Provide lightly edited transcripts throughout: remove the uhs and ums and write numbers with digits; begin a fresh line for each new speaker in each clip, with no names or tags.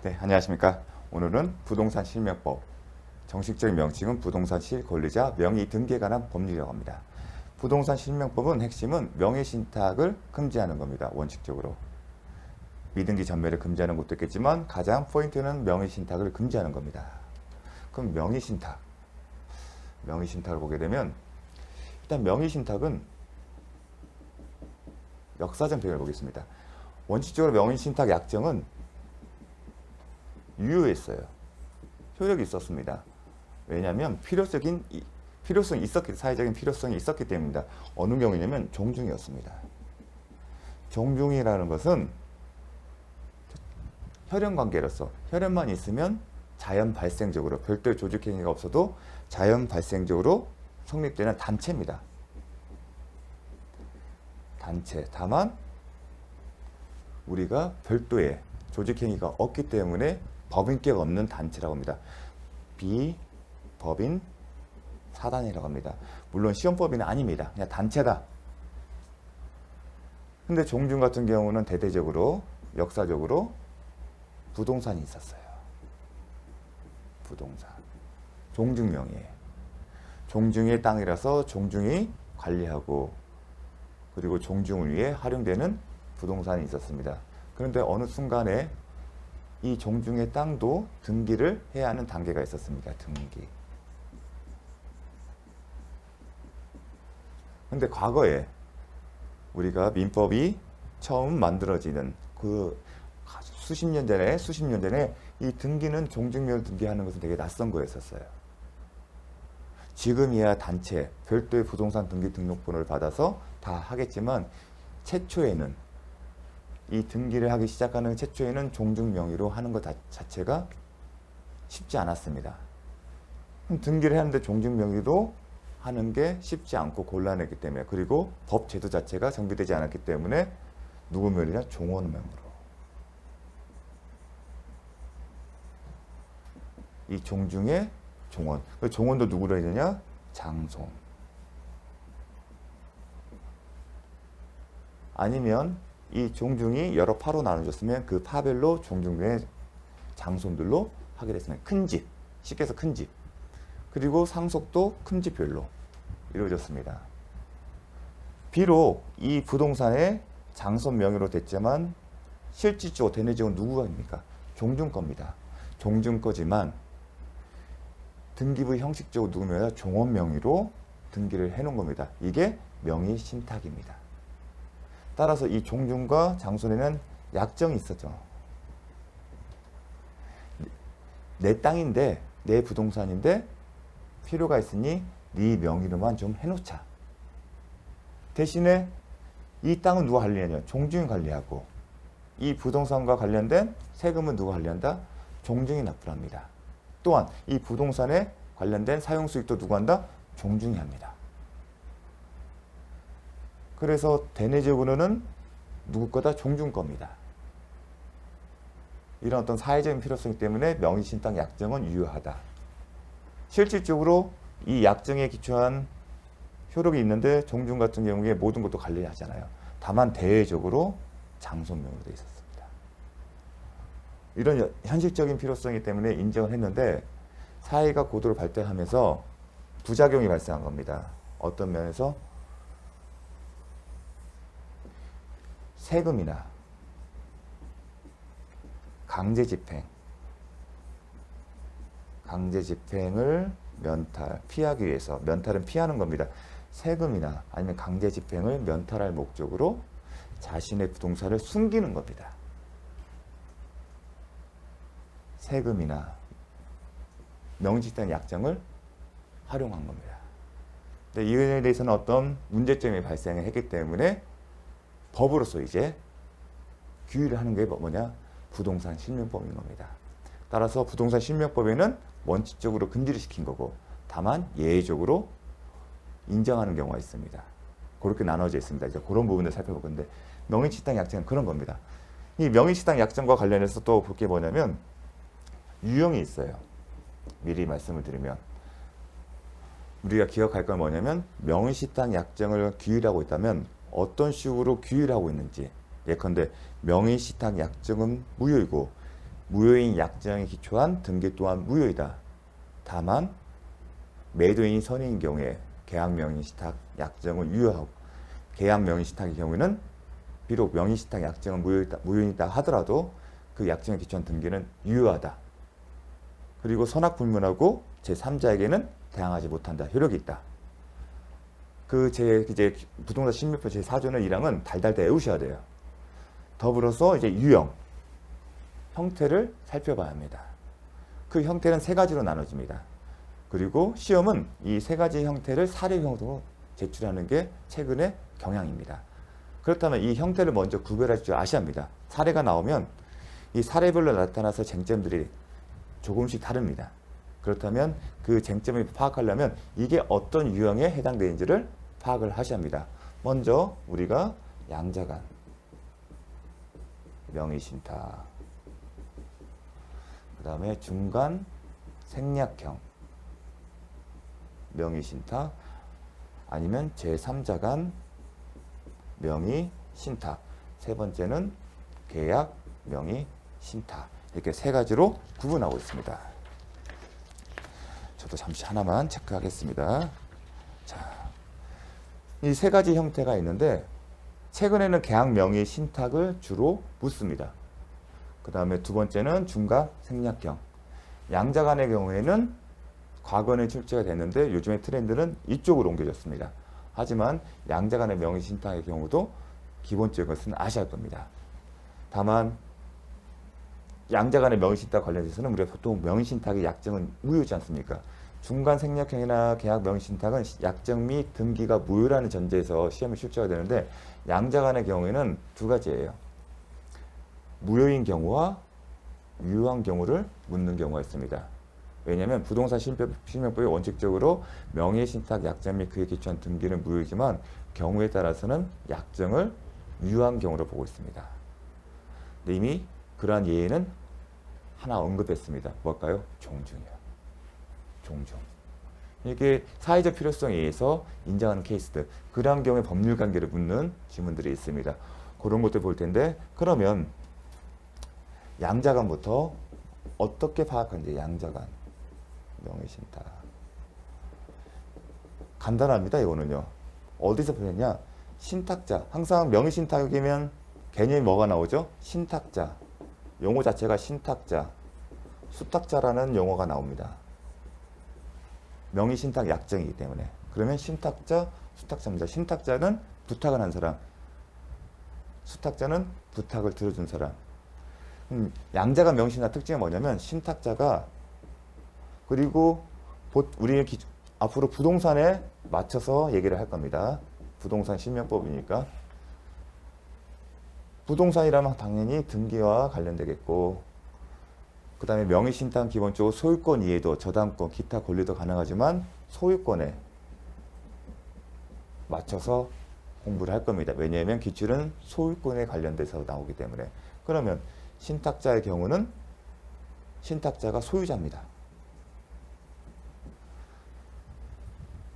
네, 안녕하십니까. 오늘은 부동산 실명법, 정식적인 명칭은 부동산 실권리자 명의 등기에 관한 법률이라고 합니다. 부동산 실명법은 핵심은 명의신탁을 금지하는 겁니다. 원칙적으로. 미등기 전매를 금지하는 것도 있겠지만 가장 포인트는 명의신탁을 금지하는 겁니다. 그럼 명의신탁을 보게 되면 일단 명의신탁은 역사적 배경을 보겠습니다. 원칙적으로 명의신탁 약정은 유효했어요. 효력이 있었습니다. 왜냐하면 필요성이 있었기, 사회적인 필요성이 있었기 때문입니다. 어느 경우냐면 종중이었습니다. 종중이라는 것은 혈연관계로서 혈연만 있으면 자연 발생적으로 별도의 조직행위가 없어도 자연 발생적으로 성립되는 단체입니다. 단체. 다만 우리가 별도의 조직행위가 없기 때문에 법인격 없는 단체라고 합니다. 비법인 사단이라고 합니다. 물론 시험법인은 아닙니다. 그냥 단체다. 근데 종중 같은 경우는 대대적으로 역사적으로 부동산이 있었어요. 부동산. 종중명의예요. 종중의 땅이라서 종중이 관리하고 그리고 종중을 위해 활용되는 부동산이 있었습니다. 그런데 어느 순간에 이 종중의 땅도 등기를 해야 하는 단계가 있었습니다. 등기. 근데 과거에 우리가 민법이 처음 만들어지는 그 수십 년 전에 이 등기는 종중명을 등기하는 것은 되게 낯선 거였었어요. 지금이야 단체, 별도의 부동산 등기 등록번호를 받아서 다 하겠지만 최초에는 이 등기를 하기 시작하는 최초에는 종중명의로 하는 것 자체가 쉽지 않았습니다. 등기를 하는데 종중명의로 하는 게 쉽지 않고 곤란했기 때문에 그리고 법 제도 자체가 정비되지 않았기 때문에 누구 명의냐? 종원명으로. 이 종중의 종원. 종원도 누구로 해야 되냐? 장손. 아니면 이 종중이 여러 파로 나눠졌으면 그 파별로 종중의 장손들로 하게 됐으면 큰 집, 쉽게 해서 큰 집. 그리고 상속도 큰 집별로 이루어졌습니다. 비록 이 부동산의 장손 명의로 됐지만 실질적으로 대내적으로 누구가 입니까? 종중 겁니다. 종중 거지만 등기부 형식적으로 누구 명의냐? 종원 명의로 등기를 해놓은 겁니다. 이게 명의신탁입니다. 따라서 이 종중과 장손에는 약정이 있었죠. 내 땅인데 내 부동산인데 필요가 있으니 네 명의로만 좀 해놓자. 대신에 이 땅은 누가 관리하냐? 종중이 관리하고 이 부동산과 관련된 세금은 누가 관리한다? 종중이 납부합니다. 또한 이 부동산에 관련된 사용수익도 누가 한다? 종중이 합니다. 그래서 대내적으로는 누구 거다? 종중 겁니다. 이런 어떤 사회적인 필요성 때문에 명의신탁 약정은 유효하다. 실질적으로 이 약정에 기초한 효력이 있는데 종중 같은 경우에 모든 것도 관리하잖아요. 다만 대외적으로 장손명으로 되어 있었습니다. 이런 현실적인 필요성이 때문에 인정을 했는데 사회가 고도로 발달하면서 부작용이 발생한 겁니다. 어떤 면에서 세금이나 강제집행을 피하기 위해서, 면탈은 피하는 겁니다. 세금이나 아니면 강제집행을 면탈할 목적으로 자신의 부동산을 숨기는 겁니다. 세금이나 명의신탁 약정을 활용한 겁니다. 근데 이에 대해서는 어떤 문제점이 발생했기 때문에 법으로서 이제 규율을 하는 게 뭐냐? 부동산 실명법인 겁니다. 따라서 부동산 실명법에는 원칙적으로 금지를 시킨 거고 다만 예외적으로 인정하는 경우가 있습니다. 그렇게 나눠져 있습니다. 이제 그런 부분을 살펴볼 건데 명의신탁 약정은 그런 겁니다. 이 명의신탁 약정과 관련해서 또 볼 게 뭐냐면 유형이 있어요. 미리 말씀을 드리면 우리가 기억할 건 뭐냐면 명의신탁 약정을 규율하고 있다면 어떤 식으로 규율하고 있는지 예컨대 명의신탁 약정은 무효이고 무효인 약정에 기초한 등기 또한 무효이다. 다만 매도인이 선의인 경우에 계약 명의신탁 약정은 유효하고 계약 명의신탁의 경우에는 비록 명의신탁 약정은 무효이다 하더라도 그 약정에 기초한 등기는 유효하다. 그리고 선악불문하고 제3자에게는 대항하지 못한다. 효력이 있다. 그 이제 부동산 신명법 제4조는 1항은 달달달 외우셔야 돼요. 더불어서 이제 유형, 형태를 살펴봐야 합니다. 그 형태는 세 가지로 나눠집니다. 그리고 시험은 이 세 가지 형태를 사례형으로 제출하는 게 최근의 경향입니다. 그렇다면 이 형태를 먼저 구별할 줄 아셔야 합니다. 사례가 나오면 이 사례별로 나타나서 쟁점들이 조금씩 다릅니다. 그렇다면 그 쟁점을 파악하려면 이게 어떤 유형에 해당되는지를 파악을 하셔야 합니다. 먼저 우리가 양자간, 명의신탁, 그 다음에 중간 생략형, 명의신탁, 아니면 제3자간, 명의신탁, 세 번째는 계약, 명의신탁, 이렇게 세 가지로 구분하고 있습니다. 저도 잠시 하나만 체크하겠습니다. 자, 이 세 가지 형태가 있는데 최근에는 계약 명의 신탁을 주로 묻습니다. 그 다음에 두 번째는 중간 생략형. 양자간의 경우에는 과거는 출제가 됐는데 요즘의 트렌드는 이쪽으로 옮겨졌습니다. 하지만 양자간의 명의 신탁의 경우도 기본적인 것은 아셔야 할 겁니다. 다만 양자간의 명의신탁 관련해서는 우리가 보통 명의신탁의 약정은 무효지 않습니까? 중간 생략형이나 계약 명의신탁은 약정 및 등기가 무효라는 전제에서 시험에 출제가 되는데 양자간의 경우에는 두 가지예요. 무효인 경우와 유효한 경우를 묻는 경우가 있습니다. 왜냐하면 부동산 실명법이 원칙적으로 명의신탁 약정 및 그에 기초한 등기는 무효이지만 경우에 따라서는 약정을 유효한 경우로 보고 있습니다. 근데 이미 그러한 예외는 하나 언급했습니다. 뭘까요? 종중이요. 종중. 이게 사회적 필요성에 의해서 인정하는 케이스들, 그러한 경우에 법률 관계를 묻는 지문들이 있습니다. 그런 것들 볼 텐데, 그러면 양자간부터 어떻게 파악하는지. 양자간, 명의신탁. 간단합니다. 이거는요. 어디서 보느냐? 신탁자. 항상 명의신탁이면 개념이 뭐가 나오죠? 신탁자. 용어 자체가 신탁자, 수탁자라는 용어가 나옵니다. 명의신탁 약정이기 때문에. 그러면 신탁자, 수탁자입니다. 신탁자는 부탁을 한 사람, 수탁자는 부탁을 들어준 사람. 양자간 명의신탁 특징이 뭐냐면 신탁자가, 그리고 우리는 앞으로 부동산에 맞춰서 얘기를 할 겁니다. 부동산 신명법이니까. 부동산이라면 당연히 등기와 관련되겠고, 그 다음에 명의신탁은 기본적으로 소유권 이해도, 저당권, 기타 권리도 가능하지만 소유권에 맞춰서 공부를 할 겁니다. 왜냐하면 기출은 소유권에 관련돼서 나오기 때문에. 그러면 신탁자의 경우는 신탁자가 소유자입니다.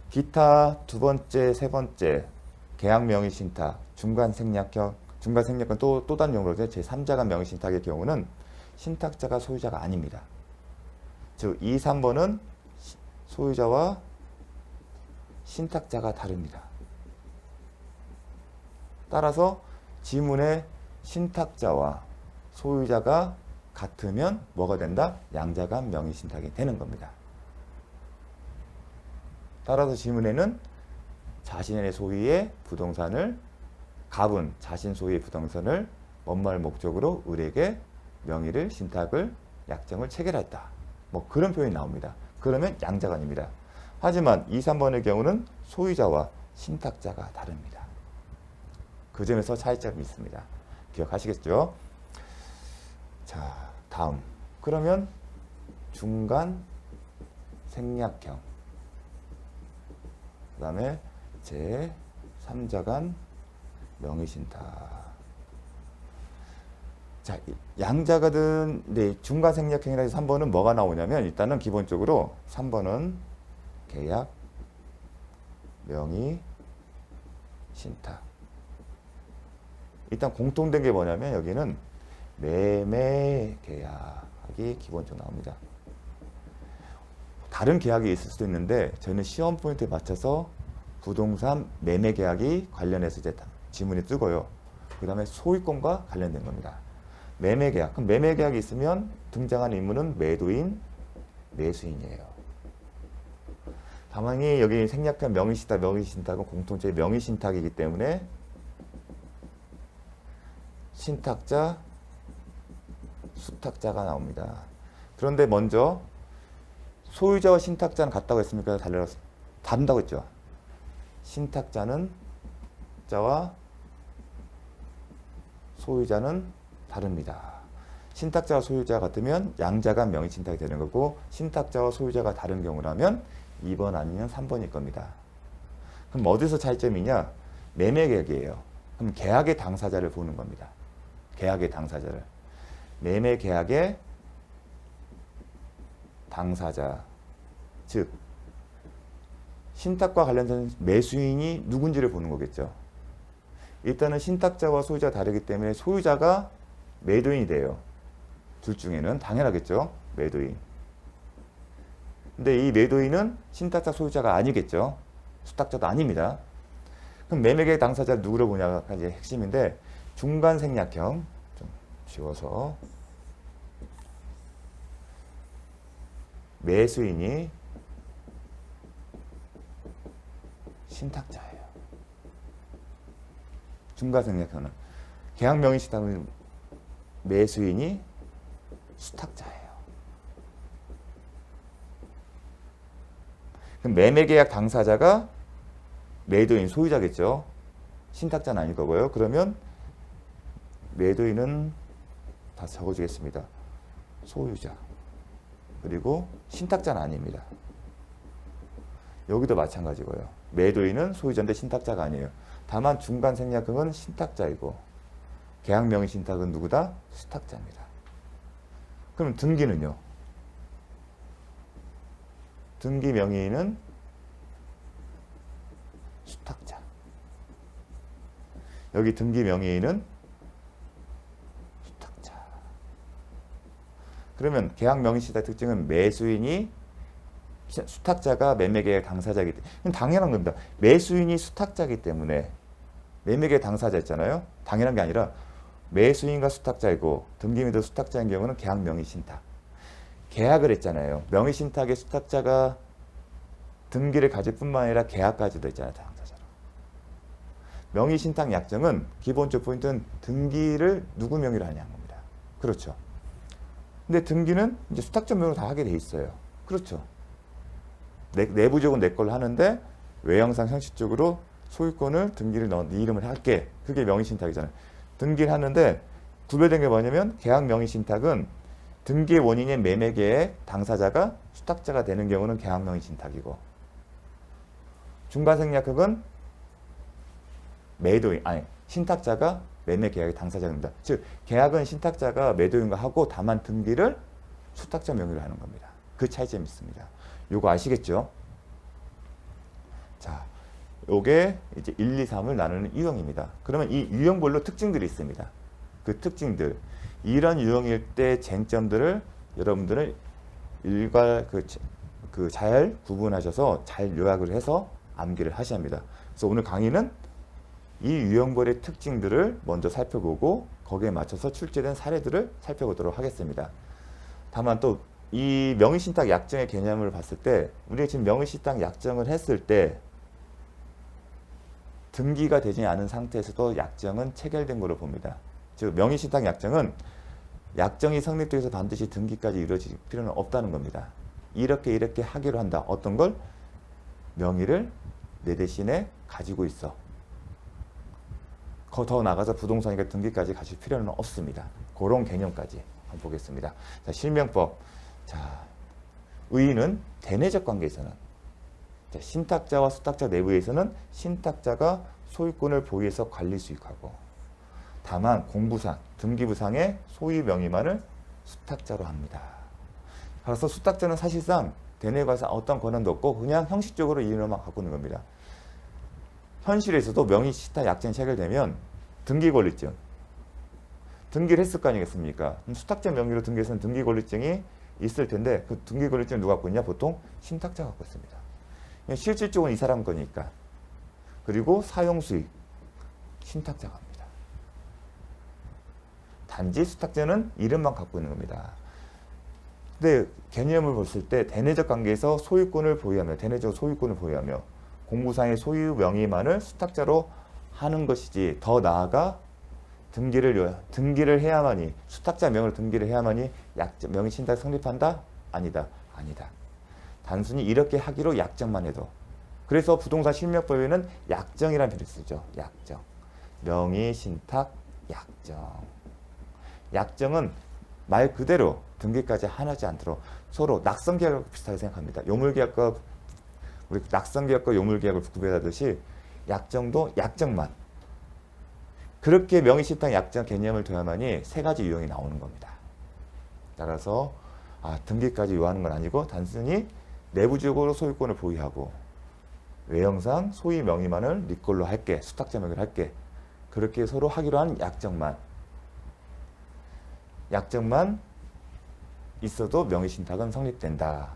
기타 두 번째, 세 번째, 계약 명의신탁, 중간 생략형, 중간 생략은 또 다른 용어로죠. 제3자간 명의신탁의 경우는 신탁자가 소유자가 아닙니다. 즉 2, 3번은 소유자와 신탁자가 다릅니다. 따라서 지문에 신탁자와 소유자가 같으면 뭐가 된다? 양자간 명의신탁이 되는 겁니다. 따라서 지문에는 자신의 소유의 부동산을, 갑은 자신 소유의 부동산을 뭔말 목적으로 을에게 명의를, 신탁을, 약정을 체결했다. 뭐 그런 표현이 나옵니다. 그러면 양자간입니다. 하지만 2, 3번의 경우는 소유자와 신탁자가 다릅니다. 그 점에서 차이점이 있습니다. 기억하시겠죠? 자, 다음. 그러면 중간 생략형, 그 다음에 제3자간 명의신탁. 자, 양자가든 중간 생략형이라 해서 3번은 뭐가 나오냐면, 일단은 기본적으로 3번은 계약, 명의, 신탁. 일단 공통된 게 뭐냐면 여기는 매매 계약이 기본적으로 나옵니다. 다른 계약이 있을 수도 있는데 저희는 시험 포인트에 맞춰서 부동산 매매 계약이 관련해서 이제 지문이 뜨고요. 그 다음에 소유권과 관련된 겁니다. 매매 계약. 그럼 매매 계약이 있으면 등장하는 인물은 매도인, 매수인이에요. 다만이 여기 생략한 명의신탁, 명의신탁은 공통적인 명의신탁이기 때문에 신탁자, 수탁자가 나옵니다. 그런데 먼저 소유자와 신탁자는 같다고 했습니까? 다른다고 했죠. 신탁자는 자와 소유자는 다릅니다. 신탁자와 소유자가 같으면 양자가 명의신탁이 되는 거고 신탁자와 소유자가 다른 경우라면 2번 아니면 3번일 겁니다. 그럼 어디서 차이점이냐? 매매계약이에요. 그럼 계약의 당사자를 보는 겁니다. 계약의 당사자를. 매매계약의 당사자, 즉 신탁과 관련된 매수인이 누군지를 보는 거겠죠. 일단은 신탁자와 소유자가 다르기 때문에 소유자가 매도인이 돼요. 둘 중에는 당연하겠죠. 매도인. 근데 이 매도인은 신탁자 소유자가 아니겠죠. 수탁자도 아닙니다. 그럼 매매계약 당사자를 누구로 보냐가 이제 핵심인데 중간 생략형 좀 지워서 매수인이 신탁자예요. 중간 생략형은 계약 명의신탁은 매수인이 수탁자예요. 그럼 매매계약 당사자가 매도인 소유자겠죠. 신탁자는 아닐 거고요. 그러면 매도인은 다 적어주겠습니다. 소유자. 그리고 신탁자는 아닙니다. 여기도 마찬가지고요. 매도인은 소유자인데 신탁자가 아니에요. 다만 중간 생략형은 신탁자이고 계약 명의 신탁은 누구다? 수탁자입니다. 그럼 등기는요? 등기 명의인은 수탁자. 여기 등기 명의인은 수탁자. 그러면 계약 명의 신탁 특징은 매수인이 수탁자가 매매계약 당사자이기 때문에 당연한 겁니다. 매수인이 수탁자이기 때문에 매매계약 당사자였잖아요. 당연한 게 아니라 매수인과 수탁자이고 등기미도 수탁자인 경우는 계약 명의신탁. 계약을 했잖아요. 명의신탁의 수탁자가 등기를 가질 뿐만 아니라 계약까지도 있잖아요. 당사자로. 명의신탁 약정은 기본적 포인트는 등기를 누구 명의로 하냐는 겁니다. 그렇죠. 근데 등기는 이제 수탁자 명의로 다 하게 돼 있어요. 그렇죠. 내부적으로 내 걸로 하는데 외형상 형식적으로 소유권을 등기를 넣어 네 이름을 할게. 그게 명의신탁이잖아요. 등기를 하는데 구별된 게 뭐냐면 계약 명의신탁은 등기의 원인인 매매계의 당사자가 수탁자가 되는 경우는 계약 명의신탁이고 중간 생략형은 매도인 신탁자가 매매계약의 당사자입니다. 즉 계약은 신탁자가 매도인과 하고 다만 등기를 수탁자 명의로 하는 겁니다. 그 차이점이 있습니다. 요거 아시겠죠? 자, 요게 이제 1, 2, 3을 나누는 유형입니다. 그러면 이 유형별로 특징들이 있습니다. 그 특징들, 이런 유형일 때 쟁점들을 여러분들은 일괄 잘 구분하셔서 잘 요약을 해서 암기를 하셔야 합니다. 그래서 오늘 강의는 이 유형별의 특징들을 먼저 살펴보고 거기에 맞춰서 출제된 사례들을 살펴보도록 하겠습니다. 다만 또 이 명의신탁 약정의 개념을 봤을 때 우리가 지금 명의신탁 약정을 했을 때 등기가 되지 않은 상태에서도 약정은 체결된 걸로 봅니다. 즉 명의신탁 약정은 약정이 성립되기 위해서 반드시 등기까지 이루어질 필요는 없다는 겁니다. 이렇게 하기로 한다. 어떤 걸? 명의를 내 대신에 가지고 있어. 더 나가서 부동산이니까 등기까지 가질 필요는 없습니다. 그런 개념까지 한번 보겠습니다. 자, 실명법. 자, 의의는 대내적 관계에서는 신탁자와 수탁자 내부에서는 신탁자가 소유권을 보유해서 관리 수익하고 다만 공부상, 등기부상의 소유 명의만을 수탁자로 합니다. 그래서 수탁자는 사실상 대내에 관해서 어떤 권한도 없고 그냥 형식적으로 이름만 갖고 있는 겁니다. 현실에서도 명의신탁 약정이 체결되면 등기권리증, 등기를 했을 거 아니겠습니까? 그럼 수탁자 명의로 등기해서는 등기 권리증이 있을 텐데 그 등기 권리증을 누가 갖고 있냐? 보통 신탁자가 갖고 있습니다. 실질적으로 이 사람 거니까. 그리고 사용수익 신탁자가 합니다. 단지 수탁자는 이름만 갖고 있는 겁니다. 근데 개념을 봤을 때 대내적 관계에서 소유권을 보유하며 대내적 소유권을 보유하며 공구상의 소유 명의만을 수탁자로 하는 것이지 더 나아가 등기를 해야만이 수탁자 명의로 등기를 해야만이 명의 신탁이 성립한다? 아니다. 단순히 이렇게 하기로 약정만 해도 그래서 부동산 실명법에는 약정이라는 표현을 쓰죠. 약정. 명의 신탁 약정. 약정은 말 그대로 등기까지 하지 않도록 서로 낙선계약과 비슷하게 생각합니다. 요물계약과 우리 낙선계약과 요물계약을 구별하듯이 약정도 약정만 그렇게 명의신탁 약정 개념을 둬야만이 세 가지 유형이 나오는 겁니다. 따라서 등기까지 요하는 건 아니고 단순히 내부적으로 소유권을 보유하고 외형상 소유 명의만을 네 걸로 할게 수탁자 명의로 할게 그렇게 서로 하기로 한 약정만 있어도 명의신탁은 성립된다.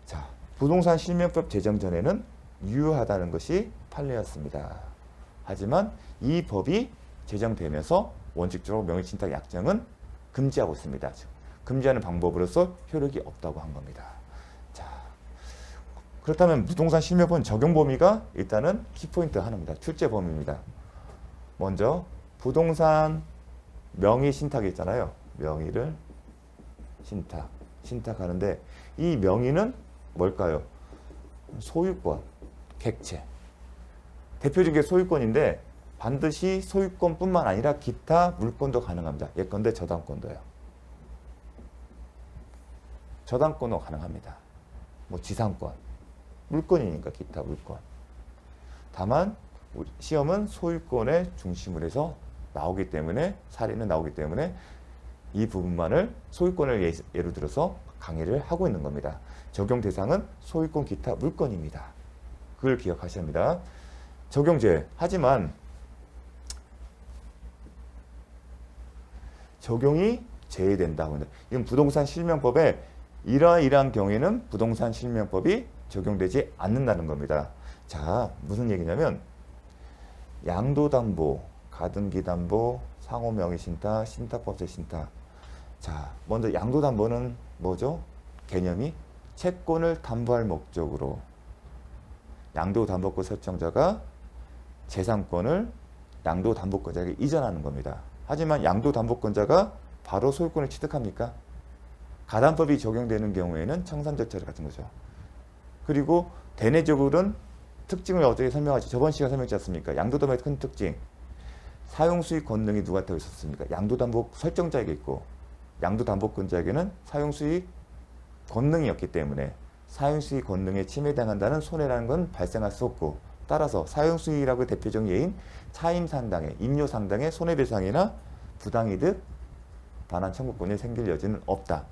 자, 부동산 실명법 제정 전에는 유효하다는 것이 판례였습니다. 하지만 이 법이 제정되면서 원칙적으로 명의신탁 약정은 금지하고 있습니다. 즉, 금지하는 방법으로서 효력이 없다고 한 겁니다. 자, 그렇다면 부동산 실명법 적용 범위가 일단은 키포인트 하나입니다. 출제 범위입니다. 먼저 부동산 명의 신탁이 있잖아요. 명의를 신탁하는데 이 명의는 뭘까요? 소유권, 객체. 대표적인 게 소유권인데 반드시 소유권뿐만 아니라 기타 물권도 가능합니다. 예컨대 저당권도요. 저당권도 가능합니다. 뭐 지상권, 물권이니까 기타 물권. 다만 시험은 소유권의 중심으로 해서 나오기 때문에 사례는 나오기 때문에 이 부분만을 소유권을 예로 들어서 강의를 하고 있는 겁니다. 적용 대상은 소유권 기타 물권입니다. 그걸 기억하셔야 합니다. 적용제. 하지만 적용이 제외된다고 합니다. 이건 부동산 실명법에 이러한 경우에는 부동산 실명법이 적용되지 않는다는 겁니다. 자, 무슨 얘기냐면 양도담보, 가등기담보, 상호명의신탁, 신탁법제 신탁. 자, 먼저 양도담보는 뭐죠? 개념이 채권을 담보할 목적으로 양도담보권 설정자가 재산권을 양도담보권자에게 이전하는 겁니다. 하지만 양도담보권자가 바로 소유권을 취득합니까? 가담법이 적용되는 경우에는 청산절차 같은 거죠. 그리고 대내적으로는 특징을 어떻게 설명하지? 저번 시간에 설명했지 않습니까? 양도담보의 큰 특징. 사용수익 권능이 누구한테 있었습니까? 양도담보 설정자에게 있고 양도담보권자에게는 사용수익 권능이었기 때문에 사용수익 권능에 침해당한다는 손해라는 건 발생할 수 없고 따라서 사용수익이라고 대표적인 예인 차임상당의, 임료상당의 손해배상이나 부당이득 반환 청구권이 생길 여지는 없다.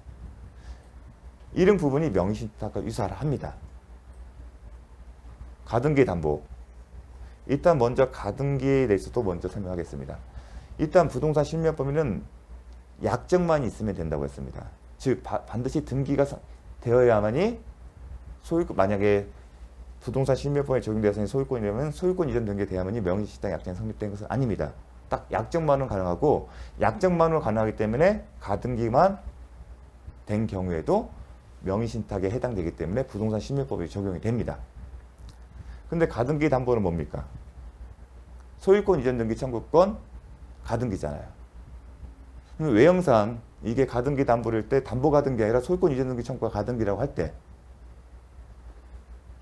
이런 부분이 명의신탁과 유사합니다. 가등기 담보. 일단 먼저 가등기에 대해서도 먼저 설명하겠습니다. 일단 부동산 실명법에는 약정만 있으면 된다고 했습니다. 즉 반드시 등기가 되어야만이 소유권 만약에 부동산 실명법에 적용되어서 소유권이라면 소유권 이전 등기돼야만이 명의신탁 약정이 성립된 것은 아닙니다. 딱 약정만은 가능하고 약정만으로 가능하기 때문에 가등기만 된 경우에도 명의신탁에 해당되기 때문에 부동산 실명법이 적용이 됩니다. 근데 가등기 담보는 뭡니까? 소유권 이전 등기 청구권 가등기잖아요. 외형상 이게 가등기 담보일 때 담보 가등기 아니라 소유권 이전 등기 청구가 가등기라고 할 때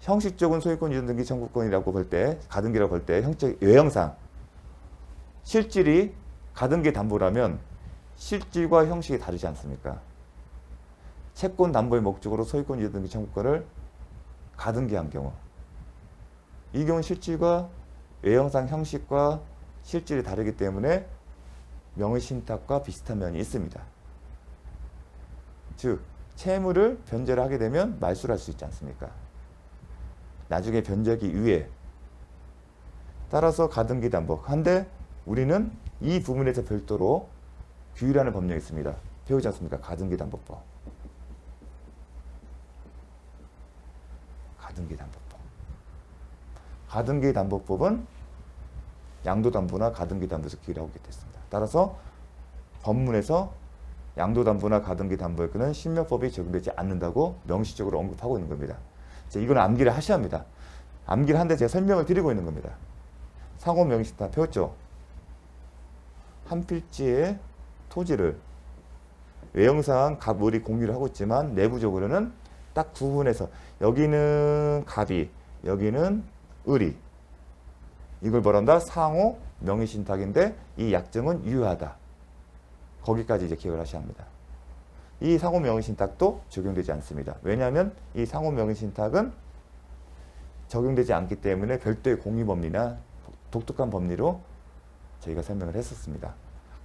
형식적인 소유권 이전 등기 청구권이라고 볼 때 가등기라고 볼 때 형적 외형상 실질이 가등기 담보라면 실질과 형식이 다르지 않습니까? 채권 담보의 목적으로 소유권 이전 등기 청구권을 가등기한 경우 이 경우는 실질과 외형상 형식과 실질이 다르기 때문에 명의신탁과 비슷한 면이 있습니다. 즉 채무를 변제를 하게 되면 말소를 할 수 있지 않습니까? 나중에 변제하기 위해 따라서 가등기 담보. 한데 우리는 이 부분에서 별도로 규율하는 법령이 있습니다. 배우지 않습니까? 가등기담보법. 가등기담보법. 가등기담보법은 양도담보나 가등기담보에서 규율하고 있겠습니다. 따라서 법문에서 양도담보나 가등기담보에는 신명법이 적용되지 않는다고 명시적으로 언급하고 있는 겁니다. 이건 암기를 하셔야 합니다. 암기를 하는데 제가 설명을 드리고 있는 겁니다. 상호 명의신탁 배웠죠? 한 필지의 토지를 외형상 갑을이 공유를 하고 있지만 내부적으로는 딱 구분해서 여기는 갑이, 여기는 을이. 이걸 뭐란다? 상호 명의신탁인데 이 약정은 유효하다. 거기까지 이제 기억을 하셔야 합니다. 이 상호 명의신탁도 적용되지 않습니다. 왜냐하면 이 상호 명의신탁은 적용되지 않기 때문에 별도의 공유법리나 독특한 법리로 저희가 설명을 했었습니다.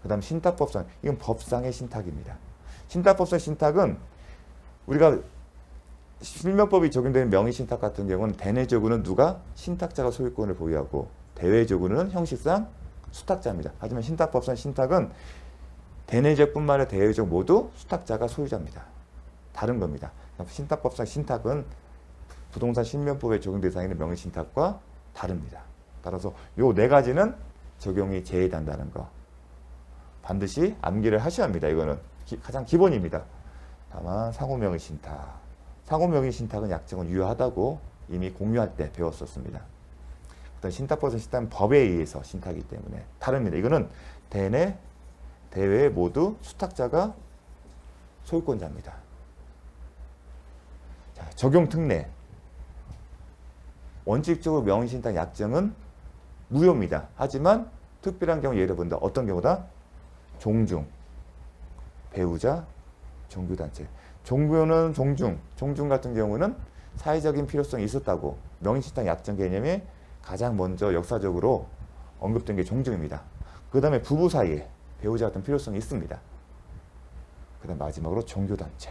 그 다음 신탁법상, 이건 법상의 신탁입니다. 신탁법상 신탁은 우리가 실명법이 적용되는 명의신탁 같은 경우는 대내적으로는 누가? 신탁자가 소유권을 보유하고 대외적으로는 형식상 수탁자입니다. 하지만 신탁법상 신탁은 대내적뿐만 아니라 대외적 모두 수탁자가 소유자입니다. 다른 겁니다. 신탁법상 신탁은 부동산 실명법에 적용 대상인 명의신탁과 다릅니다. 따라서 요 네 가지는 적용이 제외된다는 거 반드시 암기를 하셔야 합니다. 이거는 가장 기본입니다. 다만 상호명의신탁. 상호명의신탁은 약정은 유효하다고 이미 공유할 때 배웠었습니다. 어떤 신탁법은 신탁은 법에 의해서 신탁이기 때문에 다릅니다. 이거는 대내, 대외 모두 수탁자가 소유권자입니다. 자, 적용 특례. 원칙적으로 명의신탁 약정은 무효입니다. 하지만 특별한 경우 예를 본다. 어떤 경우다? 종중, 배우자, 종교단체. 종교는 종중 같은 경우는 사회적인 필요성이 있었다고 명의신탁 약정 개념에 가장 먼저 역사적으로 언급된 게 종중입니다. 그 다음에 부부 사이에 배우자 같은 필요성이 있습니다. 그 다음 마지막으로 종교단체.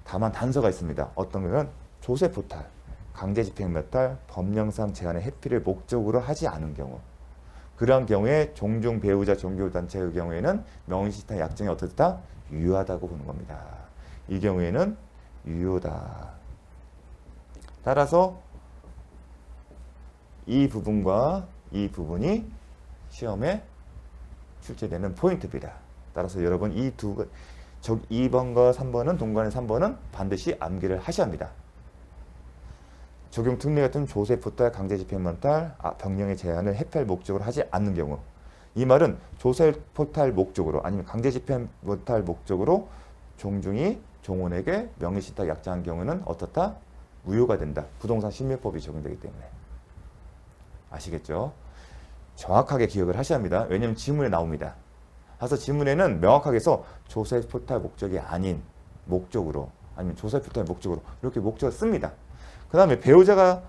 다만 단서가 있습니다. 어떤 경우는 조세포탈, 강제집행몇달, 법령상 제한의 해피를 목적으로 하지 않은 경우. 그러한 경우에 종중, 배우자, 종교단체의 경우에는 명의신탁 약정이 어떻다? 유효하다고 보는 겁니다. 이 경우에는 유효다. 따라서 이 부분과 이 부분이 시험에 출제되는 포인트입니다. 따라서 여러분 이 2번과 3번은 동관의 3번은 반드시 암기를 하셔야 합니다. 적용 특례 같은 조세포탈, 강제집행만탈, 병령의 제한을 회피할 목적으로 하지 않는 경우. 이 말은 조세포탈 목적으로 아니면 강제집행만탈 목적으로 종중이 종원에게 명의신탁 약정한 경우는 어떻다? 무효가 된다. 부동산 실명법이 적용되기 때문에. 아시겠죠? 정확하게 기억을 하셔야 합니다. 왜냐하면 지문에 나옵니다. 그래서 지문에는 명확하게 해서 조세포탈 목적이 아닌 목적으로 아니면 조세포탈 목적으로 이렇게 목적을 씁니다. 그 다음에 배우자가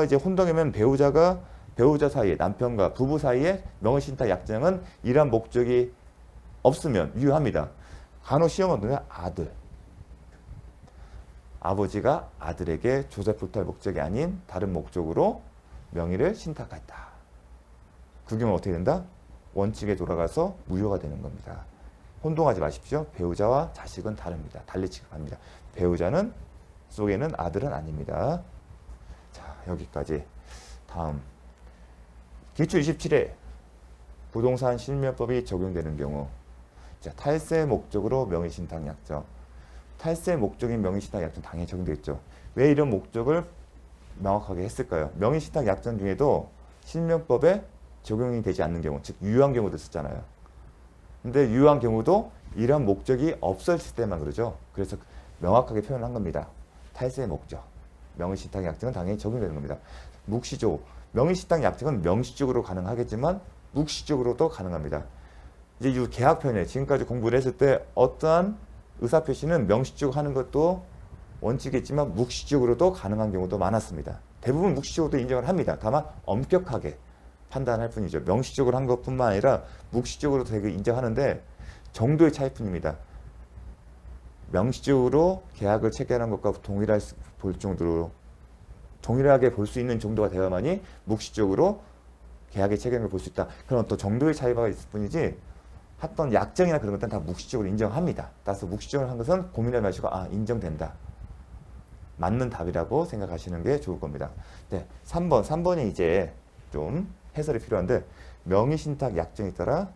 이제 혼동이면 배우자 사이에 남편과 부부 사이에 명의신탁 약정은 이러한 목적이 없으면 유효합니다. 간혹 시험은 아들, 아버지가 아들에게 조세포탈 목적이 아닌 다른 목적으로 명의를 신탁했다. 그 경우는 어떻게 된다? 원칙에 돌아가서 무효가 되는 겁니다. 혼동하지 마십시오. 배우자와 자식은 다릅니다. 달리 취급합니다. 배우자는 속에는 아들은 아닙니다. 자, 여기까지. 다음 기출 27회 부동산 실명법이 적용되는 경우. 자, 탈세 목적으로 명의신탁 약정. 탈세 목적인 명의신탁 약정 당연히 적용되겠죠. 왜 이런 목적을 명확하게 했을까요? 명의신탁 약정 중에도 실명법에 적용이 되지 않는 경우, 즉 유효한 경우도 있었잖아요. 근데 유효한 경우도 이런 목적이 없었을 때만 그러죠. 그래서 명확하게 표현한 겁니다. 탈세 목적. 명의신탁 약정은 당연히 적용되는 겁니다. 묵시조. 명의신탁 약정은 명시적으로 가능하겠지만 묵시적으로도 가능합니다. 이제 이 계약편에 지금까지 공부를 했을 때 어떠한 의사표시는 명시적으로 하는 것도 원칙이지만 묵시적으로도 가능한 경우도 많았습니다. 대부분 묵시적으로도 인정을 합니다. 다만 엄격하게 판단할 뿐이죠. 명시적으로 한 것뿐만 아니라 묵시적으로도 되게 인정하는데 정도의 차이뿐입니다. 명시적으로 계약을 체결한 것과 동일하게 볼 수 있는 정도가 되어야만이 묵시적으로 계약의 체결을 볼 수 있다. 그런 또 정도의 차이가 있을 뿐이지 했던 약정이나 그런 것들은 다 묵시적으로 인정합니다. 따라서 묵시적으로 한 것은 고민하지 마시고 인정된다. 맞는 답이라고 생각하시는 게 좋을 겁니다. 네, 3번이 이제 좀 해설이 필요한데 명의신탁 약정에 따라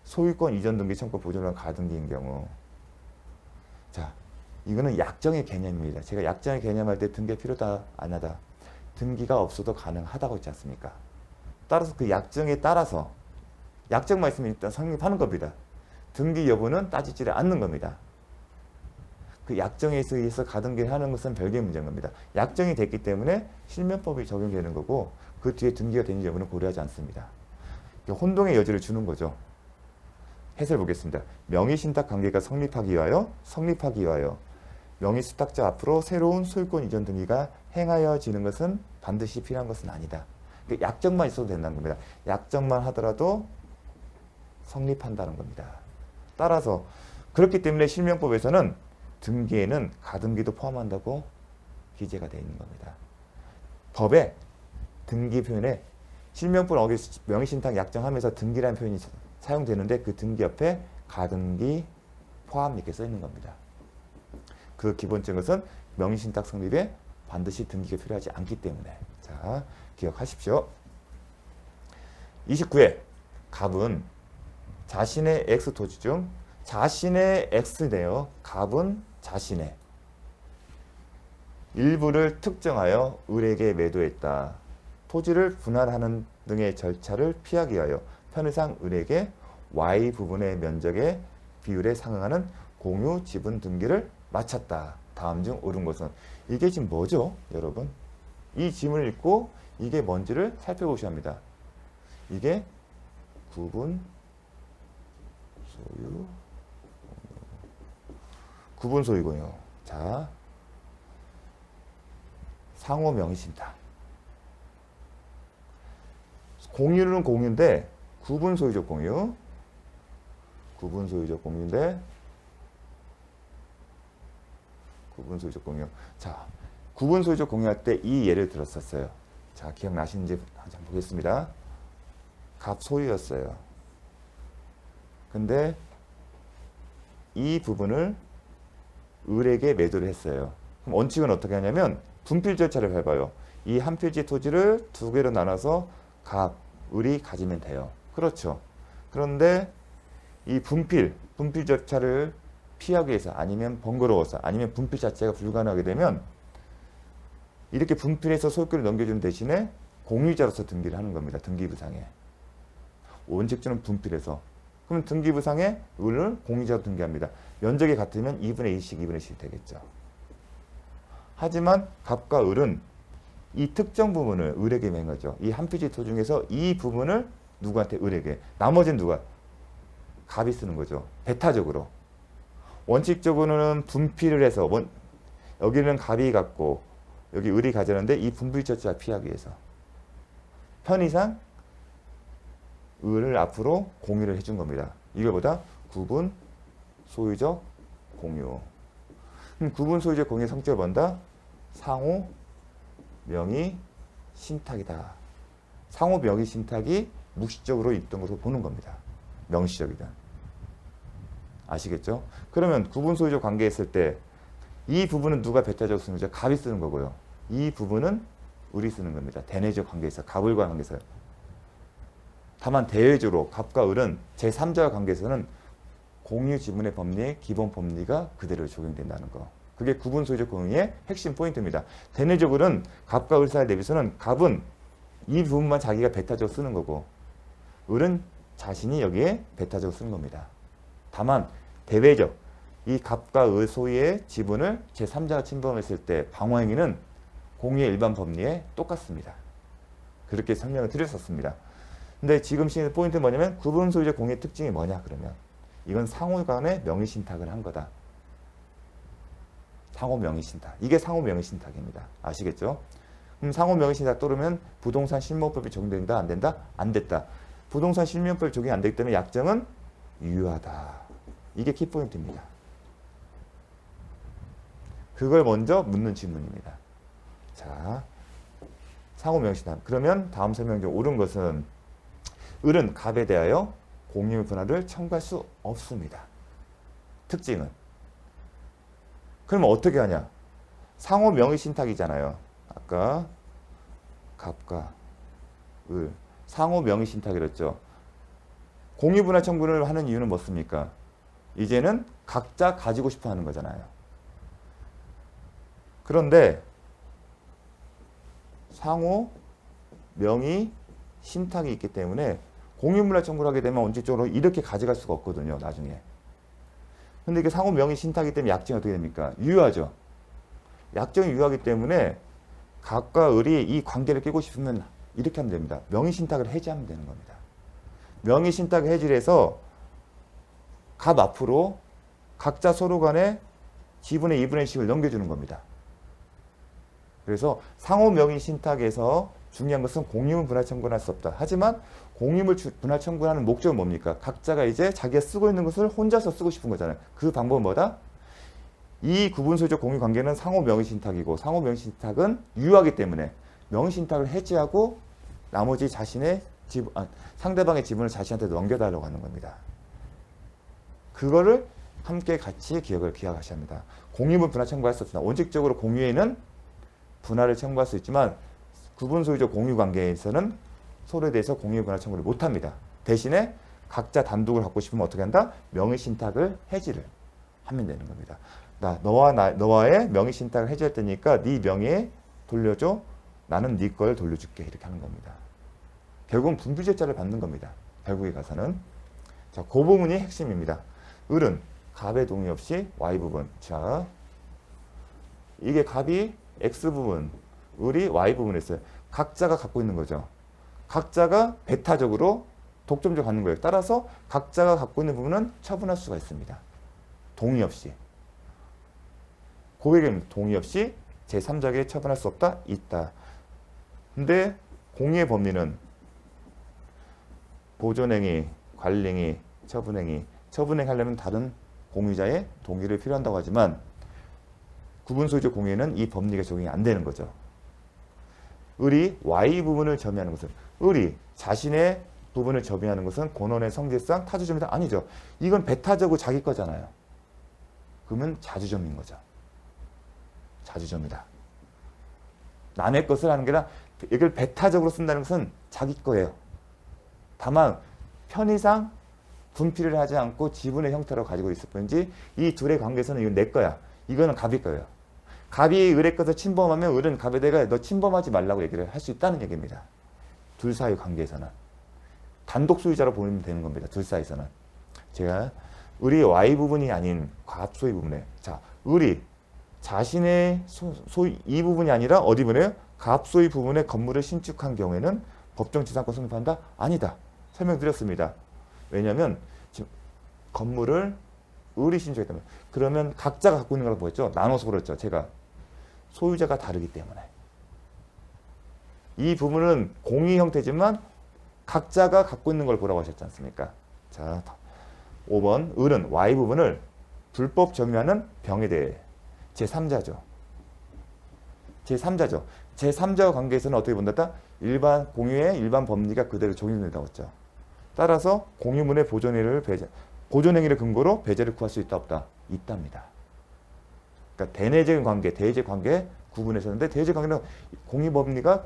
소유권 이전 등기 청구 보존한 가등기인 경우 자 이거는 약정의 개념입니다. 제가 약정의 개념할 때 등기 필요다 안 하다 등기가 없어도 가능하다고 했지 않습니까? 따라서 그 약정에 따라서 약정만 있으면 일단 성립하는 겁니다. 등기 여부는 따지지 않는 겁니다. 그 약정에 의해서 가등기를 하는 것은 별개의 문제인 겁니다. 약정이 됐기 때문에 실면법이 적용되는 거고 그 뒤에 등기가 되는지 여부는 고려하지 않습니다. 혼동의 여지를 주는 거죠. 해설 보겠습니다. 명의신탁 관계가 성립하기 위하여 명의수탁자 앞으로 새로운 소유권 이전 등기가 행하여지는 것은 반드시 필요한 것은 아니다. 약정만 있어도 된다는 겁니다. 약정만 하더라도 성립한다는 겁니다. 따라서 그렇기 때문에 실명법에서는 등기에는 가등기도 포함한다고 기재가 되어 있는 겁니다. 법에 등기 표현에 실명법 명의신탁 약정하면서 등기라는 표현이 사용되는데 그 등기 옆에 가등기 포함 이렇게 써 있는 겁니다. 그 기본적인 것은 명의신탁 성립에 반드시 등기가 필요하지 않기 때문에 자 기억하십시오. 29회 갑은 자신의 X 토지 중 자신의 X네요. 갑은 자신의 일부를 특정하여 을에게 매도했다. 토지를 분할하는 등의 절차를 피하기 위하여 편의상 을에게 Y 부분의 면적의 비율에 상응하는 공유 지분 등기를 마쳤다. 다음 중 옳은 것은 이게 지금 뭐죠, 여러분? 이 지문을 읽고 이게 뭔지를 살펴보셔야 합니다. 이게 구분 소유 구분 소유고요. 자, 상호 명의신탁. 공유는 공유인데 구분 소유적 공유. 구분 소유적 공유인데 구분 소유적 공유. 자, 구분 소유적 공유할 때 이 예를 들었었어요. 자, 기억나시는지 한번 보겠습니다. 갑 소유였어요. 근데 이 부분을 을에게 매도를 했어요. 그럼 원칙은 어떻게 하냐면 분필 절차를 밟아요. 이 한 필지 토지를 두 개로 나눠서 갑, 을이 가지면 돼요. 그렇죠. 그런데 이 분필 절차를 피하기 위해서 아니면 번거로워서 아니면 분필 자체가 불가능하게 되면 이렇게 분필해서 소유권을 넘겨주는 대신에 공유자로서 등기를 하는 겁니다. 등기부상에. 원칙주는 분필해서. 그럼 등기부상에 을을 공유자로 등기합니다. 면적이 같으면 2분의 1씩 2분의 1씩 되겠죠. 하지만 갑과 을은 이 특정 부분을 을에게 맨 거죠. 이 한 필지 토 중에서 이 부분을 누구한테? 을에게. 나머지는 누가? 갑이 쓰는 거죠. 배타적으로. 원칙적으로는 분필을 해서 여기는 갑이 갖고 여기 을이 가져는데 이 분필 절차 피하기 위해서 편의상 을을 앞으로 공유를 해준 겁니다. 이거보다 구분 소유적 공유. 구분 소유적 공유의 성격을 본다. 상호 명의 신탁이다. 상호 명의 신탁이 묵시적으로 있던 것으로 보는 겁니다. 명시적이다. 아시겠죠? 그러면 구분 소유적 관계에 있을 때 이 부분은 누가 배타적으로 쓰는 거죠? 갑이 쓰는 거고요. 이 부분은 을이 쓰는 겁니다. 대내적 관계에서 갑을과 관계에서. 다만 대외적으로 갑과 을은 제3자와 관계에서는 공유 지분의 법리의 기본 법리가 그대로 적용된다는 거. 그게 구분 소유적 공유의 핵심 포인트입니다. 대내적으로는 갑과 을 사이에 대비해서는 갑은 이 부분만 자기가 배타적으로 쓰는 거고 을은 자신이 여기에 배타적으로 쓰는 겁니다. 다만 대외적 이 갑과 을 소유의 지분을 제3자가 침범했을 때 방어 행위는 공유의 일반 법리에 똑같습니다. 그렇게 설명을 드렸었습니다. 근데 지금 포인트는 뭐냐면 구분 소유적 공유의 특징이 뭐냐 그러면 이건 상호 간의 명의신탁을 한 거다. 상호 명의신탁. 이게 상호 명의신탁입니다. 아시겠죠? 그럼 상호 명의신탁 또르면 부동산 실명법이 적용된다 안 된다? 안 됐다. 부동산 실명법이 적용이 안 되기 때문에 약정은 유효하다. 이게 키포인트입니다. 그걸 먼저 묻는 질문입니다. 자, 상호 명의신탁. 그러면 다음 설명 중 옳은 것은 을은 갑에 대하여 공유물 분할을 청구할 수 없습니다. 특징은. 그러면 어떻게 하냐? 상호 명의 신탁이잖아요. 아까 갑과 을 상호 명의 신탁이랬죠. 공유 분할 청구를 하는 이유는 뭐습니까? 이제는 각자 가지고 싶어 하는 거잖아요. 그런데 상호 명의 신탁이 있기 때문에 공유 분할 청구를 하게 되면 원칙적으로 이렇게 가져갈 수가 없거든요. 나중에. 근데 이게 상호 명의 신탁이기 때문에 약정이 어떻게 됩니까? 유효하죠. 약정이 유효하기 때문에 갑과 을이 이 관계를 깨고 싶으면 이렇게 하면 됩니다. 명의 신탁을 해지하면 되는 겁니다. 명의 신탁을 해지를 해서 갑 앞으로 각자 서로 간에 지분의 2분의 1씩을 넘겨주는 겁니다. 그래서 상호 명의 신탁에서 중요한 것은 공유물 분할 청구를 할 수 없다. 하지만 공유물 분할 청구하는 목적은 뭡니까? 각자가 이제 자기가 쓰고 있는 것을 혼자서 쓰고 싶은 거잖아요. 그 방법은 뭐다? 이 구분소유적 공유 관계는 상호 명의 신탁이고 상호 명의 신탁은 유효하기 때문에 명의 신탁을 해지하고 나머지 자신의 상대방의 지분을 자신한테 넘겨달라고 하는 겁니다. 그거를 함께 같이 기억하셔야 합니다. 공유물 분할 청구할 수 없습니다. 원칙적으로 공유에는 분할을 청구할 수 있지만 구분소유적 공유 관계에서는 서로에 대해서 공유 분할 청구를 못합니다. 대신에 각자 단독을 갖고 싶으면 어떻게 한다? 명의 신탁을 해지를 하면 되는 겁니다. 너와의 명의 신탁을 해지할 테니까 네 명예에 돌려줘. 나는 네 걸 돌려줄게. 이렇게 하는 겁니다. 결국은 분비죄자를 받는 겁니다. 결국에 가서는. 자, 그 부분이 핵심입니다. 을은 갑의 동의 없이 Y 부분. 자, 이게 갑이 X 부분, 을이 Y 부분에 있어요. 각자가 갖고 있는 거죠. 각자가 배타적으로 독점적으로 갖는 거예요. 따라서 각자가 갖고 있는 부분은 처분할 수가 있습니다. 동의 없이. 고객은 동의 없이 제3자에게 처분할 수 없다? 있다. 근데 공유의 법리는 보존행위, 관리행위, 처분행위. 처분행위 하려면 다른 공유자의 동의를 필요한다고 하지만 구분소유적 공유에는 이 법리가 적용이 안 되는 거죠. 을이 Y 부분을 점유하는 것은 을이 자신의 부분을 점유하는 것은 권원의 성질상 타주점이다? 아니죠. 이건 배타적으로 자기 거잖아요. 그러면 자주점인 거죠. 자주점이다. 남의 것을 하는 게 아니라 이걸 배타적으로 쓴다는 것은 자기 거예요. 다만 편의상 분필을 하지 않고 지분의 형태로 가지고 있을 뿐이지 이 둘의 관계에서는 이건 내 거야. 이거는 갑이 거예요. 갑이 을의 것을 침범하면 을은 갑에 대가 너 침범하지 말라고 얘기를 할 수 있다는 얘기입니다. 둘 사이 관계에서는. 단독 소유자로 보면 되는 겁니다. 둘 사이에서는. 제가 을이 Y 부분이 아닌 갑 소유 부분에 자, 을이 자신의 소유 이 부분이 아니라 어디 부분에요? 갑 소유 부분에 건물을 신축한 경우에는 법정 지상권 성립한다? 아니다. 설명드렸습니다. 왜냐하면 지금 건물을 을이 신축했기 때문에 그러면 각자가 갖고 있는 거라고 보였죠? 나눠서 그랬죠. 제가 소유자가 다르기 때문에 이 부분은 공유 형태지만 각자가 갖고 있는 걸 보라고 하셨지 않습니까? 자, 5번 을은 Y 부분을 불법 점유하는 병에 대해 제3자죠. 제3자죠. 제3자와 관계에서는 어떻게 본다? 일반 공유의 일반 법리가 그대로 적용된다고 했죠. 따라서 공유물의 보존행위를 근거로 배제를 구할 수 있다 없다? 있답니다. 그러니까 대내적인 관계, 대외적 관계 구분해서 하는데 대외적 관계는 공유법리가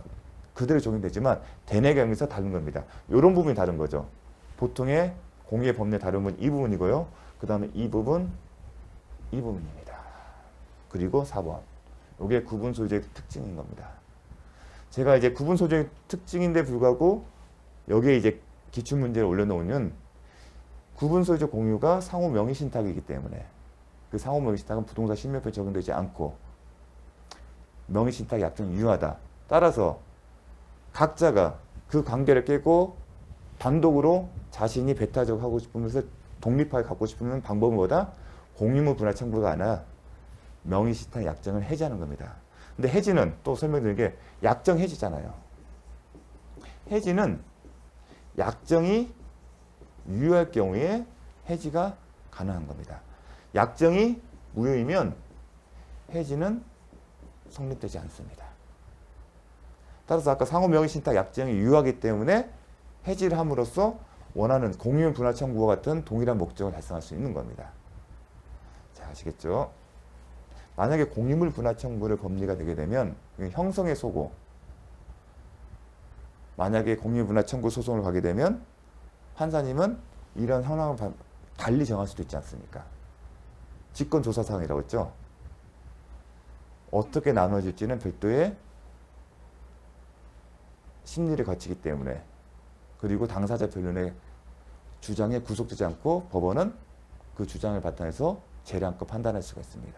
그대로 적용되지만 대내적 관계에서 다른 겁니다. 이런 부분이 다른 거죠. 보통의 공유의 법리의 다른 부분 이 부분이고요. 그 다음에 이 부분입니다. 그리고 4번. 이게 구분소유주의 특징인 겁니다. 제가 이제 구분소유주의 특징인데 불구하고 여기에 이제 기출문제를 올려놓으면 구분소유적 공유가 상호 명의신탁이기 때문에 그 상호 명의신탁은 부동산 실명표에 적용되지 않고 명의신탁 약정이 유효하다. 따라서 각자가 그 관계를 깨고 단독으로 자신이 배타적 하고 싶으면서 독립하게 갖고 싶으면 방법은 뭐다? 공유물 분할 청구가 아니라 명의신탁 약정을 해지하는 겁니다. 근데 해지는 또 설명드린 게 약정 해지잖아요. 해지는 약정이 유효할 경우에 해지가 가능한 겁니다. 약정이 무효이면 해지는 성립되지 않습니다. 따라서 아까 상호 명의신탁 약정이 유효하기 때문에 해지를 함으로써 원하는 공유인 분할 청구와 같은 동일한 목적을 달성할 수 있는 겁니다. 자, 아시겠죠? 만약에 공유물 분할 청구를 법리가 되게 되면 형성의 소고, 만약에 공유물 분할 청구 소송을 가게 되면 판사님은 이런 현황을 달리 정할 수도 있지 않습니까? 직권조사사항이라고 했죠. 어떻게 나눠질지는 별도의 심리를 거치기 때문에, 그리고 당사자 변론의 주장에 구속되지 않고 법원은 그 주장을 바탕해서 재량껏 판단할 수가 있습니다.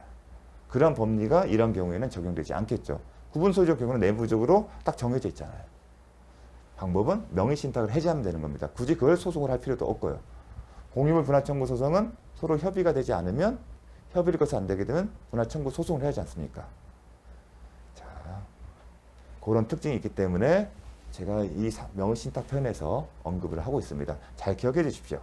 그런 법리가 이런 경우에는 적용되지 않겠죠. 구분소유적 경우는 내부적으로 딱 정해져 있잖아요. 방법은 명의신탁을 해지하면 되는 겁니다. 굳이 그걸 소송을 할 필요도 없고요. 공유물 분할청구 소송은 서로 협의가 되지 않으면, 협의를 거쳐 안 되게 되면 분할청구 소송을 해야 하지 않습니까? 자, 그런 특징이 있기 때문에 제가 이 명의신탁 편에서 언급을 하고 있습니다. 잘 기억해 주십시오.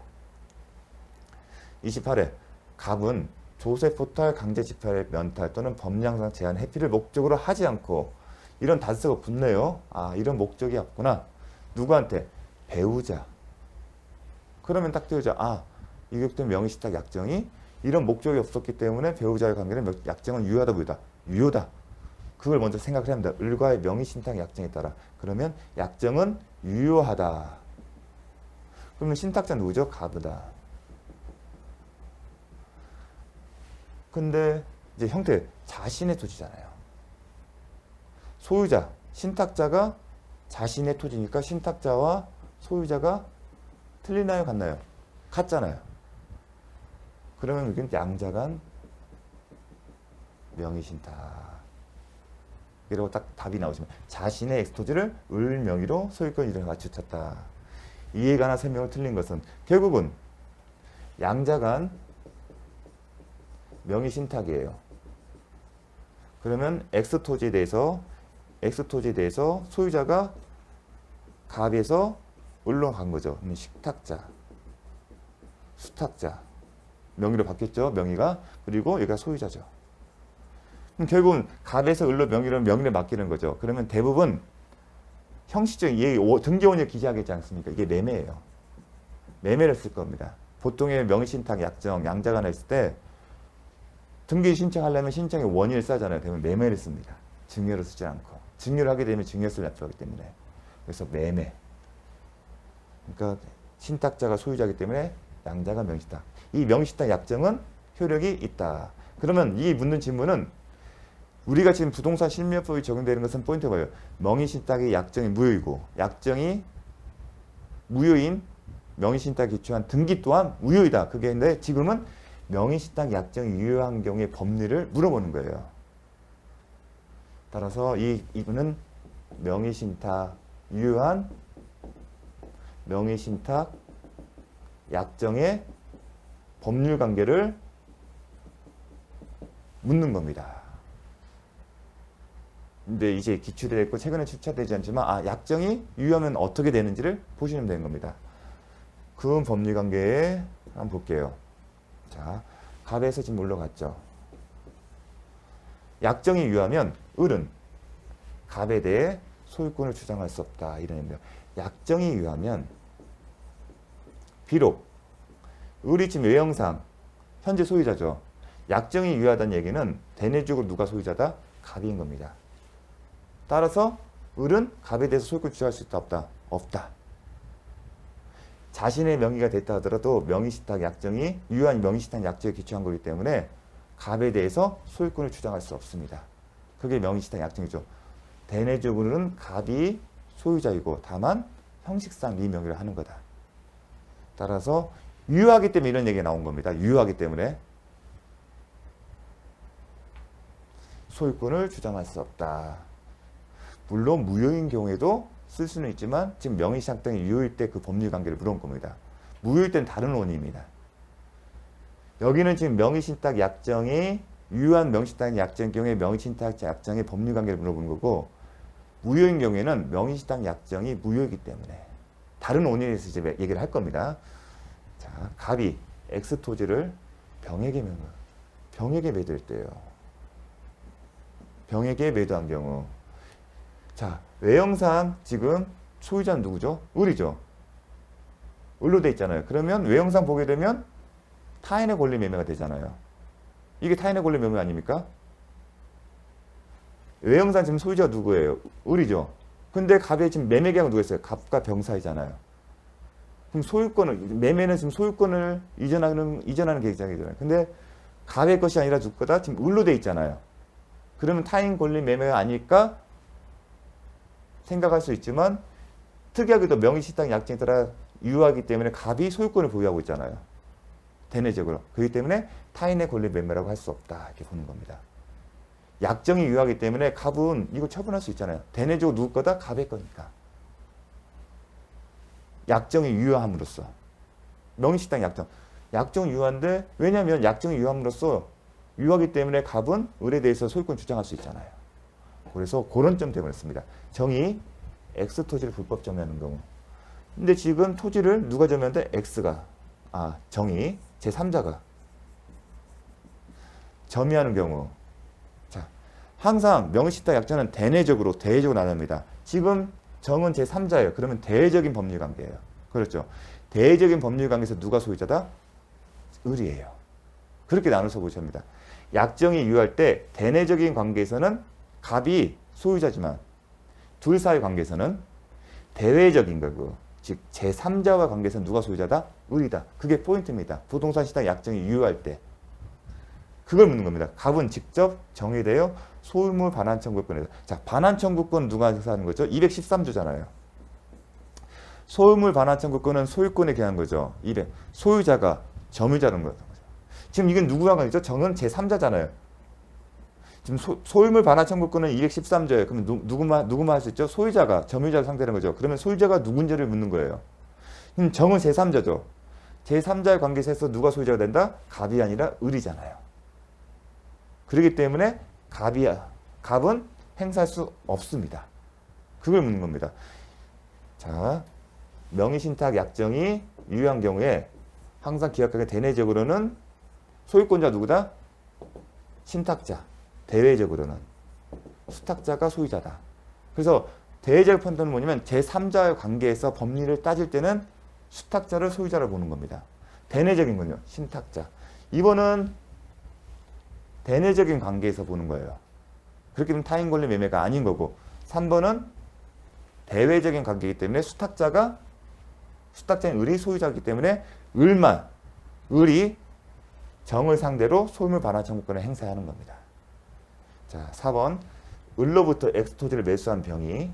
28회 갑은 조세 포탈 강제 집행 면탈 또는 법령상 제한 회피를 목적으로 하지 않고, 이런 단서가 붙네요. 아, 이런 목적이 없구나. 누구한테? 배우자. 그러면 딱 배우자. 아, 이격된 명의신탁 약정이 이런 목적이 없었기 때문에 배우자의 관계는 약정은 유효하다, 무효다? 유효다. 그걸 먼저 생각을 해야 합니다. 을과의 명의신탁 약정에 따라. 그러면 약정은 유효하다. 그러면 신탁자 누구죠? 갑이다. 근데 이제 형태, 자신의 토지잖아요. 소유자, 신탁자가 자신의 토지니까 신탁자와 소유자가 틀리나요? 같나요? 같잖아요. 그러면 여기는 양자간 명의신탁. 이라고 딱 답이 나오시면, 자신의 엑스토지를 을 명의로 소유권 이름을 맞추쳤다. 이에 관한 설명을 틀린 것은 결국은 양자간 명의신탁이에요. 그러면 엑스토지에 대해서 소유자가 갑에서 을로 간 거죠. 그러면 식탁자, 수탁자 명의로 바뀌었죠. 명의가. 그리고 여기가 소유자죠. 그럼 결국은 갑에서 을로 명의를 맡기는 거죠. 그러면 대부분 형식적인 등기원을 기재하겠지 않습니까? 이게 매매예요. 매매를 쓸 겁니다. 보통의 명의신탁 약정 양자간을 했을 때 등기 신청하려면 신청의 원인을 쓰잖아요. 그러면 매매를 씁니다. 증여를 쓰지 않고. 증여를 하게 되면 증여세를 납부하기 때문에. 그래서 매매. 그러니까 신탁자가 소유자이기 때문에 양자가 명의신탁. 이 명의신탁 약정은 효력이 있다. 그러면 이 묻는 질문은, 우리가 지금 부동산 실명법이 적용되는 것은 포인트가 뭐예요? 명의신탁의 약정이 무효이고, 약정이 무효인 명의신탁에 기초한 등기 또한 무효이다. 그게 근데 지금은 명의신탁 약정이 유효한 경우의 법리를 물어보는 거예요. 따라서 이분은 유효한 명의신탁 약정의 법률 관계를 묻는 겁니다. 근데 이제 기출이 됐고 최근에 출처되지 않지만, 약정이 유효하면 어떻게 되는지를 보시면 되는 겁니다. 그 법률 관계에 한번 볼게요. 자, 갑에서 지금 올라갔죠. 약정이 유효하면 을은 갑에 대해 소유권을 주장할 수 없다. 이런 의미예요. 약정이 유효하면 비록 을이 지금 외형상 현재 소유자죠. 약정이 유효하다는 얘기는 대내적으로 누가 소유자다? 갑인 겁니다. 따라서 을은 갑에 대해서 소유권 주장할 수 있다, 없다? 없다. 자신의 명의가 됐다 하더라도 명의신탁 약정이 유효한 명의신탁 약정에 기초한 거기 때문에 갑에 대해서 소유권을 주장할 수 없습니다. 그게 명의신탁 약정이죠. 대내적으로는 갑이 소유자이고 다만 형식상 네 명의를 하는 거다. 따라서 유효하기 때문에 이런 얘기가 나온 겁니다. 유효하기 때문에 소유권을 주장할 수 없다. 물론 무효인 경우에도 쓸 수는 있지만 지금 명의신탁 등이 유효일 때 그 법률 관계를 물어본 겁니다. 무효일 때는 다른 원인입니다. 여기는 지금 명의신탁 약정이 유효한 명의신탁 약정의 경우에 명의신탁 약정의 법률 관계를 물어보는 거고, 무효인 경우에는 명의신탁 약정이 무효이기 때문에 다른 원인에서 이제 얘기를 할 겁니다. 자, 갑이 X토지를 병에게 매도했대요. 병에게 매도한 경우. 자, 외형상 지금 소유자는 누구죠? 을이죠. 을로 돼 있잖아요. 그러면 외형상 보게 되면 타인의 권리 매매가 되잖아요. 이게 타인의 권리 매매 아닙니까? 외형상 지금 소유자가 누구예요? 을이죠. 근데 갑에 지금 매매 계약은 누가 있어요? 갑과 병 사이잖아요. 그럼 소유권을, 매매는 지금 소유권을 이전하는 계약이잖아요. 근데 갑의 것이 아니라 누구 거다? 지금 을로 돼 있잖아요. 그러면 타인 권리 매매가 아닐까 생각할 수 있지만 특이하게도 명의신탁 약정에 따라 유효하기 때문에 갑이 소유권을 보유하고 있잖아요. 대내적으로. 그렇기 때문에 타인의 권리 매매라고 할 수 없다. 이렇게 보는 겁니다. 약정이 유효하기 때문에 갑은 이거 처분할 수 있잖아요. 대내적으로 누구 거다? 갑의 거니까. 약정이 유효함으로써. 명의신탁 약정. 약정이 유효한데 왜냐하면 약정이 유효함으로써 유효하기 때문에 갑은 을에 대해서 소유권 주장할 수 있잖아요. 그래서 그런 점 때문에 씁니다. 정의, X 토지를 불법 점유하는 경우. 근데 지금 토지를 누가 점유하는데? X가. 정의, 제3자가 점유하는 경우. 자, 항상 명의신탁 약정은 대내적으로, 대외적으로 나눕니다. 지금 정은 제3자예요. 그러면 대외적인 법률 관계예요. 그렇죠. 대외적인 법률 관계에서 누가 소유자다? 을이에요. 그렇게 나눠서 보셔야 합니다. 약정이 유효할 때 대내적인 관계에서는 갑이 소유자지만 둘 사이 관계에서는 대외적인 거고, 즉 제3자와 관계에서는 누가 소유자다? 을이다. 그게 포인트입니다. 부동산 시장 약정이 유효할 때. 그걸 묻는 겁니다. 갑은 직접 정에 대하여 소유물 반환 청구권에서. 자, 반환 청구권 누가 하는 거죠? 213조잖아요. 소유물 반환 청구권은 소유권에 기한 거죠. 소유자가 점유자라는 거죠. 지금 이건 누구랑 관계죠? 정은 제3자잖아요. 지금 소유물 반환 청구권은 213조예요. 그러면 누구만 할 수 있죠? 소유자가, 점유자를 상대하는 거죠. 그러면 소유자가 누군지를 묻는 거예요. 정은 제3자죠. 제3자의 관계에서 누가 소유자가 된다? 갑이 아니라 을이잖아요. 그렇기 때문에 갑은 행사할 수 없습니다. 그걸 묻는 겁니다. 자, 명의신탁 약정이 유효한 경우에 항상 기억하게 대내적으로는 소유권자 누구다? 신탁자. 대외적으로는 수탁자가 소유자다. 그래서 대외적 판단은 뭐냐면 제3자의 관계에서 법리를 따질 때는 수탁자를 소유자로 보는 겁니다. 대내적인 건요. 신탁자. 이번은 대내적인 관계에서 보는 거예요. 그렇게 되면 타인 권리 매매가 아닌 거고 3번은 대외적인 관계이기 때문에 수탁자인 을이 소유자이기 때문에 을이 정을 상대로 소유물 반환 청구권을 행사하는 겁니다. 자, 4번 을로부터 X토지를 매수한 병이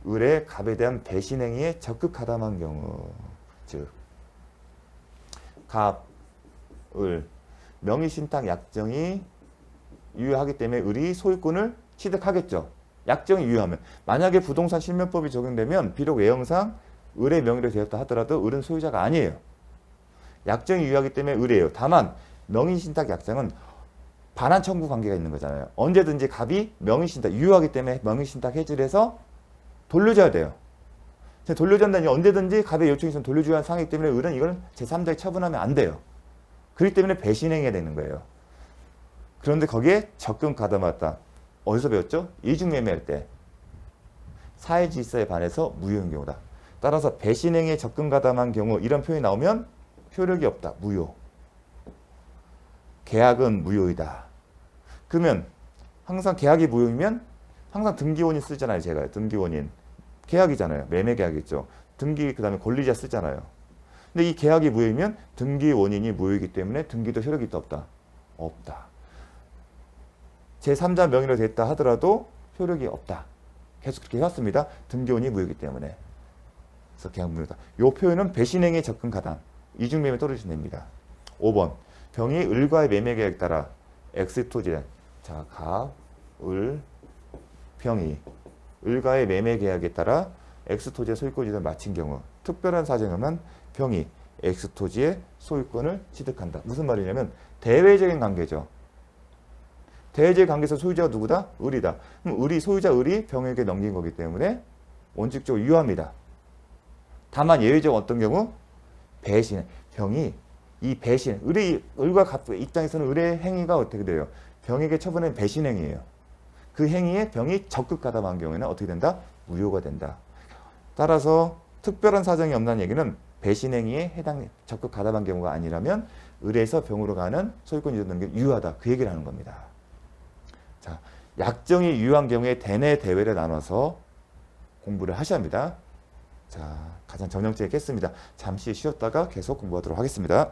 을의 갑에 대한 배신 행위에 적극 가담한 경우, 즉 갑, 을, 명의신탁 약정이 유효하기 때문에 을이 소유권을 취득하겠죠. 약정이 유효하면. 만약에 부동산 실명법이 적용되면 비록 외형상 을의 명의로 되었다 하더라도 을은 소유자가 아니에요. 약정이 유효하기 때문에 을이에요. 다만 명의신탁 약정은 반환 청구 관계가 있는 거잖아요. 언제든지 갑이 명의신탁, 유효하기 때문에 명의신탁 해지를 해서 돌려줘야 돼요. 돌려준다니 언제든지 갑의 요청이 있으면 돌려줘야 하는 상황이기 때문에 을은 이걸 제3자에 처분하면 안 돼요. 그렇기 때문에 배신행위가 되는 거예요. 그런데 거기에 적극 가담했다. 어디서 배웠죠? 이중매매할 때. 사회질서에 반해서 무효인 경우다. 따라서 배신행위에 적극 가담한 경우 이런 표현이 나오면 효력이 없다. 무효. 계약은 무효이다. 그러면 항상 계약이 무효이면 항상 등기원인 쓰잖아요. 제가 등기원인. 계약이잖아요. 매매 계약이죠. 등기 그다음에 권리자 쓰잖아요. 근데 이 계약이 무효이면 등기원인이 무효이기 때문에 등기도 효력이 있다 없다? 없다. 제3자 명의로 됐다 하더라도 효력이 없다. 계속 그렇게 해왔습니다. 등기원이 무효이기 때문에. 그래서 계약 무효다. 이 표현은 배신행위에 접근 가담. 이중매매 떨어지시면 됩니다. 5번. 병이 을과의 매매 계약에 따라 X토지에 자, 갑, 을, 병이 을과의 매매 계약에 따라 X토지의 소유권을 마친 경우 특별한 사정이면 병이 X토지의 소유권을 취득한다. 무슨 말이냐면 대외적인 관계죠. 대외적인 관계에서 소유자가 누구다? 을이다. 그럼 소유자 을이 병에게 넘긴 거기 때문에 원칙적으로 유효합니다. 다만 예외적으로 어떤 경우? 배신. 병이 이 배신, 을과 갑 입장에서는 을의 행위가 어떻게 돼요? 병에게 처분한 배신 행위예요. 그 행위에 병이 적극 가담한 경우에는 어떻게 된다? 무효가 된다. 따라서 특별한 사정이 없다는 얘기는 배신행위에 적극 가담한 경우가 아니라면 을에서 병으로 가는 소유권 이전 능력이 유효하다. 그 얘기를 하는 겁니다. 자, 약정이 유효한 경우에 대내 대외를 나눠서 공부를 하셔야 합니다. 자, 가장 전형적이겠습니다. 잠시 쉬었다가 계속 공부하도록 하겠습니다.